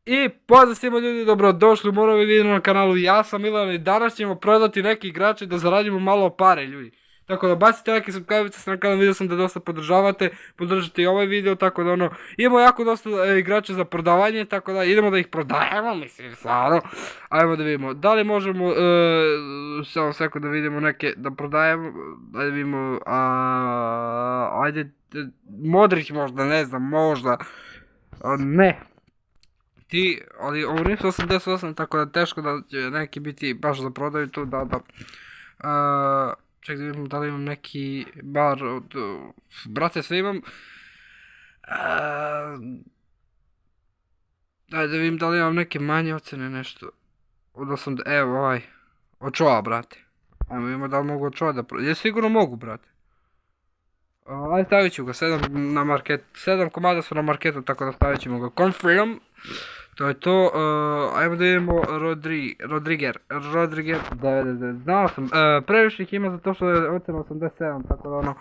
I pozdrav svima ljudi, dobrodošli u moj novi video na kanalu, ja sam Milan i danas ćemo prodati neki igrače da zaradimo malo pare ljudi. Tako da bacite like i subscribe se na kanal, vidio sam da dosta podržavate, podržite i ovaj video, tako da imamo jako dosta igrača za prodavanje, tako da idemo da ih prodajemo, mislim stvarno. Ajmo da vidimo, da li možemo, samo sekund da vidimo neke, da prodajemo, da vidimo, ajde, Modrić možda, ne znam, možda, ne. Ali ovo nisu 88, tako da teško da će neki biti baš za prodaju tu, da. Ček da vidimo da li imam neki bar od... Brate, sve imam... Daj da vidim da li imam neke manje ocene, nešto. Od 80, evo ovaj. Očova, brate. Ajmo vidimo da li mogu Očova da prodaju. Ja sigurno mogu, brate. Ajde, stavit ću ga, 7 na marketu. 7 komada su na marketu, tako da stavit ćemo ga. Confirm. To je to, ajmo da vidimo Rodriger, 99, znao sam, previše ih ima zato što je ocena 87, tako da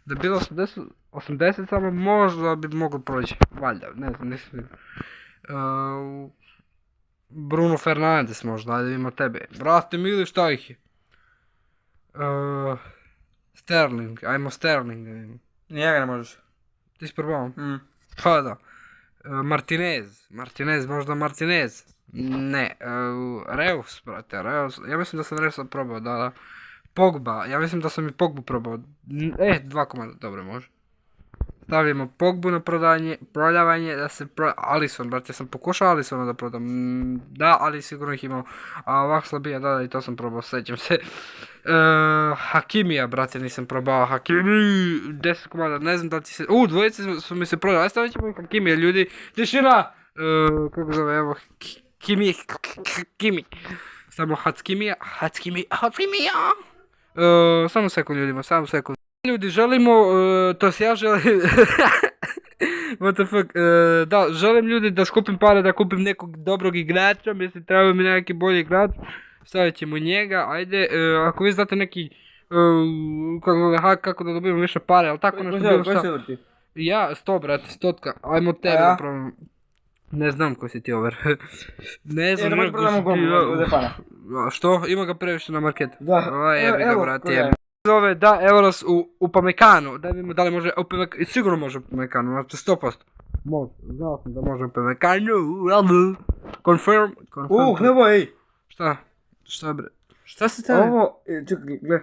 da je bilo 80 samo možda bi moglo proći, valjda, ne znam, nisam vidio. Bruno Fernandes možda, ajde vidimo tebe, brate mili šta ih je. Sterling, ajmo Sterling da vidimo. Njega ne možeš. Ti si probao? Pa da. Martinez, možda Martinez. Ne, Reus, brate, Reus. Ja mislim da sam Reusa probao, da. Pogba, ja mislim da sam i Pogbu probao. 2 komada, dobro, može. Stavimo Pogbu na prodavanje, da se Alisson, brate, sam pokušao Alissona da prodam. Da, ali sigurno ih imao. A ovak slabija, da, i to sam probao, sjećam se. Hakimija, brate, nisam probao. Hakimi, 10 komada, ne znam da li ti se... dvojice su mi se prodali, aj stavit ćemo Hakimija, ljudi. Tišina! Kako zove, evo, Kimi. Stavimo Hakimija. Samo sekund, ljudima, samo sekund. Ljudi, želimo, to ja želim, what the fuck, da, želim ljudi da skupim pare, da kupim nekog dobrog igrača, mislim, treba mi neki bolji igrač, stavit ćemo njega, ajde, ako vi znate neki, kako da dobijemo više pare, ali tako nešto bilo šta. Ja, 100 brate, 100, ajmo tebe da probam. Ne znam ko si ti over. Ne znam ko si ti over. Što? Ima ga previše na marketu. Da, jebi ga brate, jebi. Zove da Euros u Upamecanu, da vidimo da li može Upamecanu, sigurno može Upamecanu, znači 100%. Može, znao sam da može Upamecanu, confirm. Nemoj! Šta bre? Šta se tebi? Ovo, čekaj, gle.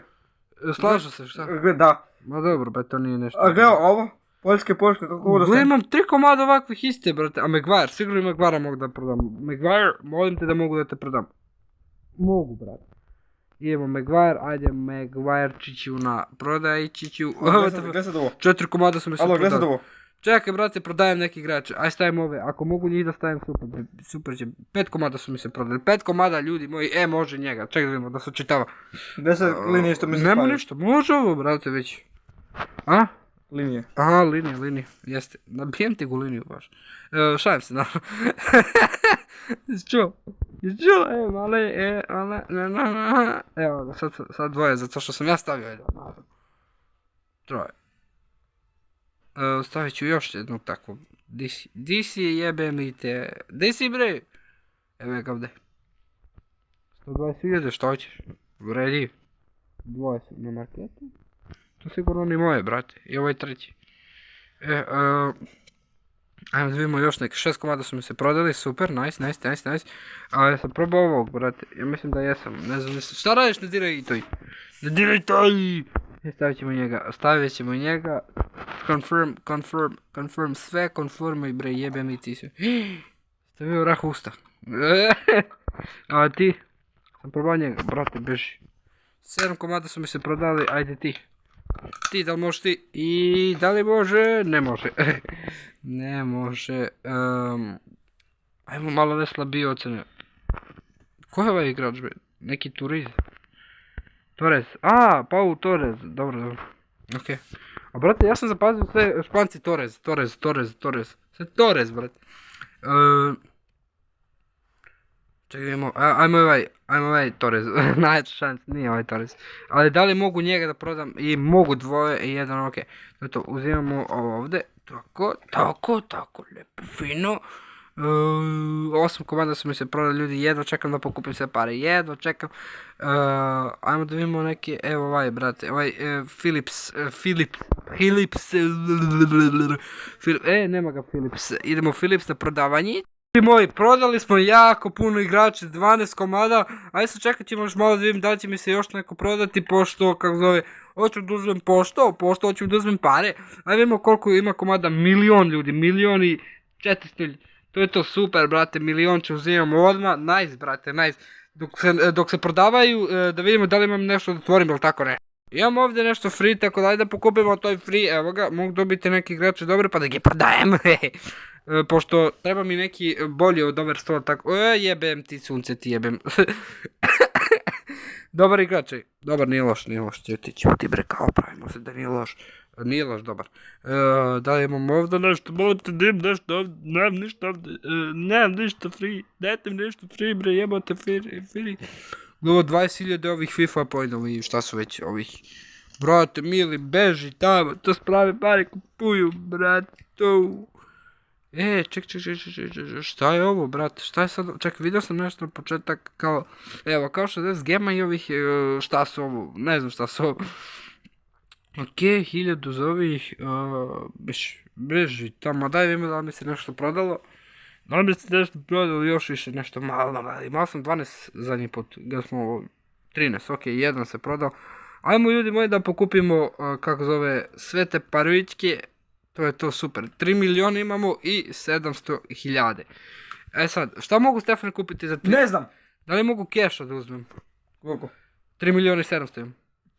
Slažu se, šta? Gle, da. Ma dobro, be, to nije nešto. A gle, ovo, Poljske, kako da gle, imam 3 komada ovakvih iste, brate, a Maguire, sigurno i Maguire mogu da prodam. Maguire, molim te da mogu da te prodam. Mogu, brate. Idemo Maguire, ajde Maguirečiću na prodajićiću. Gle sad ovo. 4 komada su mi se prodali. Gle sad ovo. Čekaj brate, prodajem neki igrače, aj stavim ove, ako mogu njih da stavim super će, 5 komada su mi se prodali, 5 komada ljudi moji, može njega, čekaj da vidimo da se očitava. Gde sad linije što mi se spavaju? Nemo ništa, može ovo brate već. A? Linije. Aha, linije, jeste, nabijem ti gu liniju baš. Šajem se, naravno. Čuo, male, evo ga, sad dvoje, zato što sam ja stavio, troje. Stavit ću još jednu takvu. Di si jebem i te... Di si bre? Evo ga ovdje. 120.000, što hoćeš? Vredi. Dvoje su na marketu. To sigurno ni moje, brate. I ovaj treći. Ajmo da vidimo još neke. 6 komada su mi se prodali, super, nice. A ja sam probao ovog, brate. Ja mislim da jesam. Ne znam, šta radiš? Ne diraj toj. Ne diraj toj! Stavit ćemo njega. Confirm, sve confirmuj bre, jebem i ti se. Stavio rah usta. A ti? Sam probao njega, brate, beži. 7 komada su mi se prodali, ajde ti. Ti, da li možeš ti? I da li može? Ne može. Ne može. Ajmo malo ne slabije ocene. Ko je ovaj igrač bre? Neki Turiz. Torres, Pau Torres, dobro. Okej. A brate, ja sam zapazio sve Španci Torres. Sve Torres, brate. Čekaj, ajmo ovaj Torres. Najveća šans, nije ovaj Torres. Ali da li mogu njega da prodam? I mogu dvoje i jedan, okej. Zato uzimamo ovo ovdje. Tako, lijepo, fino. 8 komada su mi se prodali, ljudi, jedva čekam da pokupim sve pare, jedva čekam. Ajmo da vidimo neki, evo ovaj, brate, ovaj Philips, nema ga Philips, idemo Philips na prodavanje. Ljudi moji, prodali smo jako puno igrača, 12 komada, ajde sad čekat ćemo još malo da vidim da li će mi se još neko prodati, pošto, kako zove, hoću da uzmem pošto hoću da uzmem pare, ajde vidimo koliko ima komada, milion ljudi, 1.400.000, to je to super, brate, milion će uzimamo odmah, nice, brate, nice, dok se prodavaju, da vidimo da li imam nešto da otvorim, ili tako ne. Imam ovdje nešto free, tako da ajde da pokupimo to je free, evo ga, mogu dobiti neki igrače dobre pa da ga prodajem, pošto treba mi neki bolji od Overstore, tako, jebem ti sunce, ti jebem. Dobar igrač, dobar, nije loš, ti bre, kao pravimo se da nije loš. Nije loš, dobar. Da li imamo ovdje nešto, molite da imam nešto ovdje, nemam ništa ovdje, nemam ništa free, dajte mi nešto free bre, jebate free. Ovo 20.000 ovih FIFA poinova i šta su već ovih. Brate, mili, beži tamo, to spravi pare kupuju, brate, to. Ček, šta je ovo, brate, šta je sad, ček, vidio sam nešto na početak, kao, evo, kao 60 gema i ovih, šta su ovo, ne znam šta su ovo. Ok, 1000 za ovih, beži tamo, daj vidimo da li mi se nešto prodalo. Da li mi se nešto prodalo još više, nešto malo, imao sam 12 zadnji put, gdje smo 13, ok, jedan se prodao. Ajmo ljudi moji da pokupimo, kako zove, sve te parvičke, to je to super, 3 miliona imamo i 700.000. E sad, šta mogu Stefane kupiti za 3? Ne znam. Da li mogu keša da uzmem? Koliko? 3 miliona i 700 imam.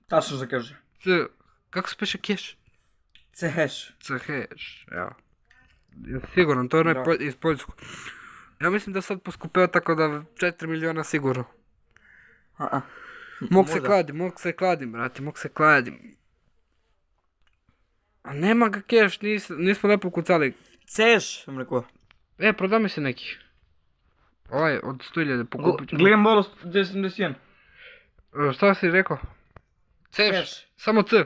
Tačno se kaže. Kako se piše keš? Cheš. Cheš, evo. Sigurno, to je iz Poljsku. Ja mislim da sad poskupeo tako da 4 miliona sigurno. Mogu se kladim, brate, A nema ga keš, nismo lepo kucali. Cheš, sam rekao. Prodaj mi se neki. Ovaj, od 100.000 pokupit ću. Gledam bolo 1071. Šta si rekao? Cheš, samo C.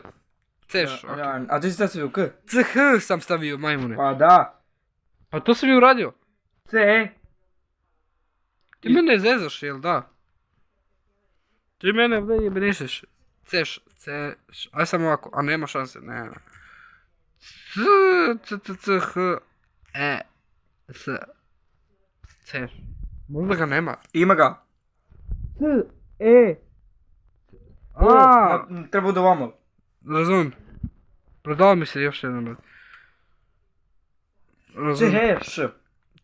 Cheš, ok. A ti si sad stavio K? CH sam stavio, majmune. Pa da. Pa to sam i uradio. C. Ti mene zezaš, jel da? Ti mene ovdje jebenišeš. Ceš, aj samo ovako, a nema šanse, ne. Ceš. Možda ga nema. Ima ga. Treba da vamo. Razumijem. Prodao mi se još jedan. Cheš.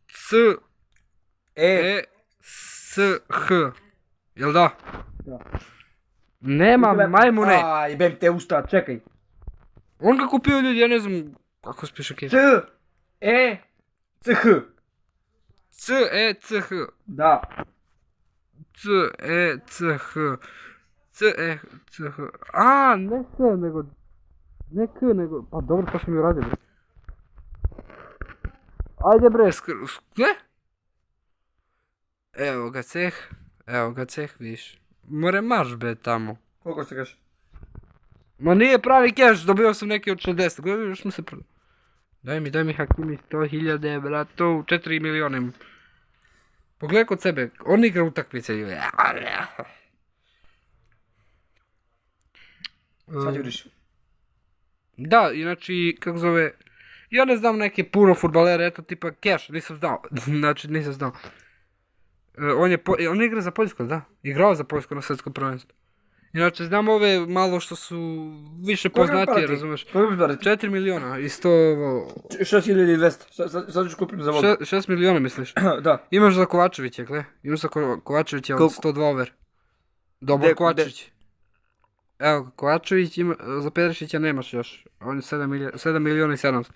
C-E-S-H. Jel da? Da. Nema majmune. Jebem te usta, čekaj. On ga kupio ljudi, ja ne znam kako se piše keš. C-E-C-H. C-E-C-H. Da. C-E-C-H. C-E-C-H. Ne S, nego... Ne K, nego... Pa dobro, to sam mi uradio, bre. Ajde bre, ne? Evo ga ceh, vidiš. More marš be tamo. Koliko se kaže? Ma nije pravi keš, dobio sam neki od 60, gledaj još smo se prodali. Daj mi Hakimi 100.000, brato, 4 miliona imam. Pogledaj kod sebe, on igra utakmice. Sad vidiš. Da, inači, kako zove, ja ne znam neke puno fudbalere, eto tipa Cash, nisam znao, On igra za Poljsku, da, igrao za Poljsku na svjetskom prvenstvu. Inače, znam ove malo što su više poznatije, razumeš? 4 miliona i 100... 6.200, sad ću kupiti za vodu. 6 miliona misliš? Da. Imaš za Kovačevića, gle, imaš za Kovačevića od 102 over. Dobar Kovačević. Evo, Kovačević ima, za Pedrešića nemaš još, on je 7 miliona i 700.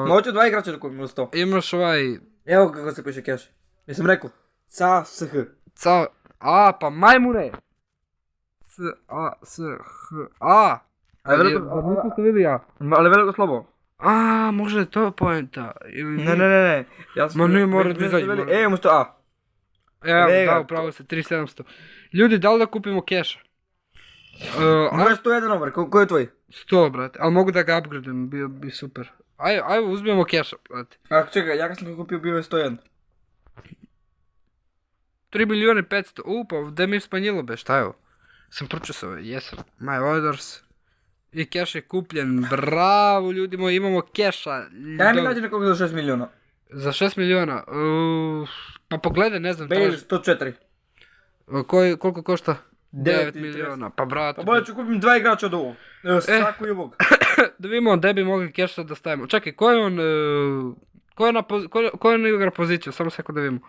Moću 2 igrača da kupim uz to. Imaš ovaj... Evo kako se piše keš. Jesam rekao? C-A-S-H. Pa majmune! C-A-S-H-A! Nisam ste vidjeli ja? Ali veliko slobo. Možda je to poenta. Ne. Ma nije mora da izađe. Umjesto A. Evo, da, upravo se, 3700. Ljudi, da li da kupimo keša? Moje 101 over, ko je tvoj? 100, brate, ali mogu da ga upgradem, bio bi super. Ajde, uzmemo keša, brate. A čekaj, ja kad sam ga kupio bio je 101. 3 milijuna i 500, pa gde mi je smanjilo be, šta je ovo? Sam pročesao, jesam. My orders. I keš je kupljen, bravo ljudi moji, imamo keša. Daj mi nađi nekog za 6 milijuna. Za 6 milijuna, pa pogledaj, ne znam, Bale 104. koliko košta? 9 9 milijuna, pa brate. Pa bolje ću kupim 2 igrača od ovog. Svaku i ovog. Da vidimo gdje bi mogli keša da stavimo. Čekaj, ko je on, ko je on igra poziciju, samo sekund da vidimo.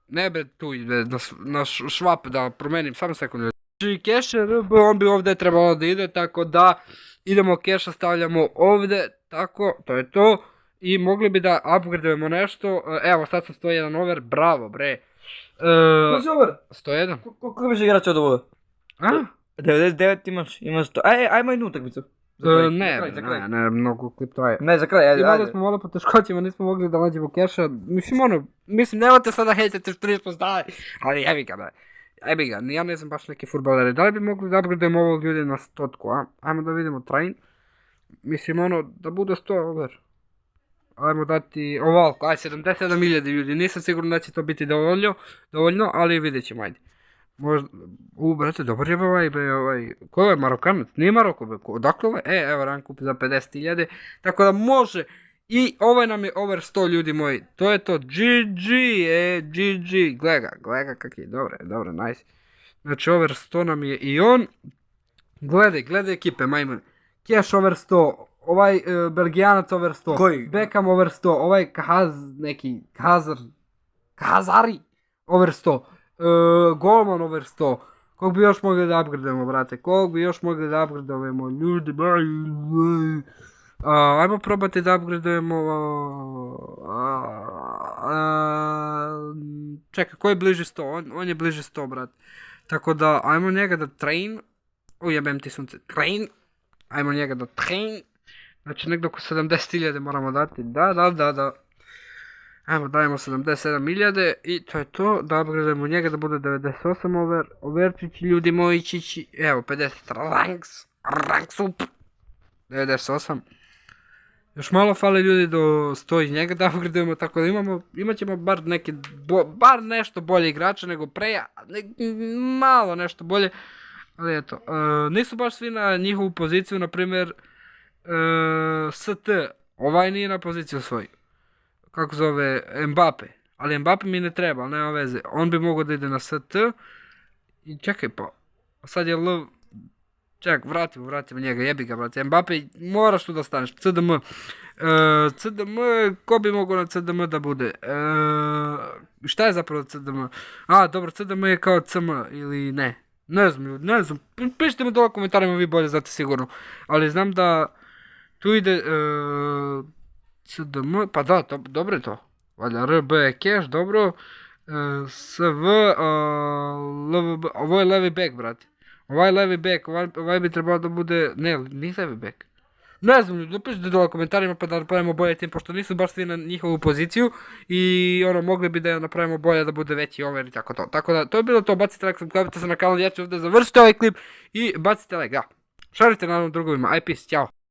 Ne bre, tu ide, na švap da promenim, samo sekund. Znači keša RB, on bi ovdje trebalo da ide, tako da idemo keša, stavljamo ovdje, tako, to je to. I mogli bi da upgradujemo nešto, evo sad sam 101 over, bravo bre. Koji si over? 101? Koliko imaš igrača od ovoga? A? 99 imaš 100. Ajmo jednu utakmicu. Ne, mnogo klip traje. Ne, za kraj, ajde. Imali smo malo poteškoćima, nismo mogli da nađemo keša. Mislim, nemojte sada hejtati što nismo znali, ali jebi ga, bre. Jebi ga, ja ne znam baš neki fudbalere. Da li bi mogli da upgradujemo ovog ljudi na 100-ku, a? Ajmo da vidimo train. Mislim, da bude 100 over. Ajmo dati ovoliko, 77.000 ljudi, nisam siguran da će to biti dovoljno, ali vidjet ćemo, ajde. Možda, brate, dobar je ovaj, ko je Marokanac? Nije Maroko, odakle ovaj? Evo, ran kupi za 50.000, tako da može. I ovaj nam je over 100 ljudi moji, to je to, GG, GG, gleda kak je, dobro, nice. Znači, over 100 nam je i on. Gledaj ekipe, majmun. Cash over 100, ovaj Belgijanac over 100. Koji? Beckham over 100, ovaj Kahazari over 100. Golman over 100. Kog bi još mogli da upgradujemo, brate? Ljudi, ajmo probati da upgradujemo... Čekaj, ko je bliži 100? On je bliži 100, brate. Tako da, ajmo njega da train. Ujebem ti sunce. Train. Ajmo njega da train. Znači, negdje oko 70.000 moramo dati. Da. Ajmo, dajemo 77.000 i to je to, da upgradujemo njega da bude 98 over, overčići ljudi moji čići, evo 50 ranks up, 98. Još malo fale ljudi do 100 iz njega da upgradujemo, tako da imat ćemo bar nešto bolje igrača nego pre, malo nešto bolje, ali eto, nisu baš svi na njihovu poziciju, na primjer, ST, ovaj nije na poziciju svoju. Kako zove, Mbappe, ali Mbappe mi ne treba, ali nema veze, on bi mogao da ide na ST, i čekaj pa, sad je L, čekaj, vratimo njega, jebi ga brate, Mbappe, moraš tu da staneš, CDM, ko bi mogao na CDM da bude, šta je zapravo CDM, dobro, CDM je kao CM ili ne znam, pišite mi dole u komentarima, vi bolje znate sigurno, ali znam da tu ide, CDM, pa da, dobro je to. Valjda, RB je cash, dobro. SV, LVB, ovo je levi back, brate. Ovaj levi back, ovaj bi trebao da bude, ne, nije levi back. Ne znam, napišite dole u komentarima pa da napravimo bolje tim, pošto nisu baš svi na njihovu poziciju. I mogli bi da napravimo bolje da bude veći over i tako to. Tako da, to je bilo to, bacite like, subscribe se na kanal, ja ću ovdje završiti ovaj klip. I bacite like, da. Šarite naravno drugovima, aj peace, ćao.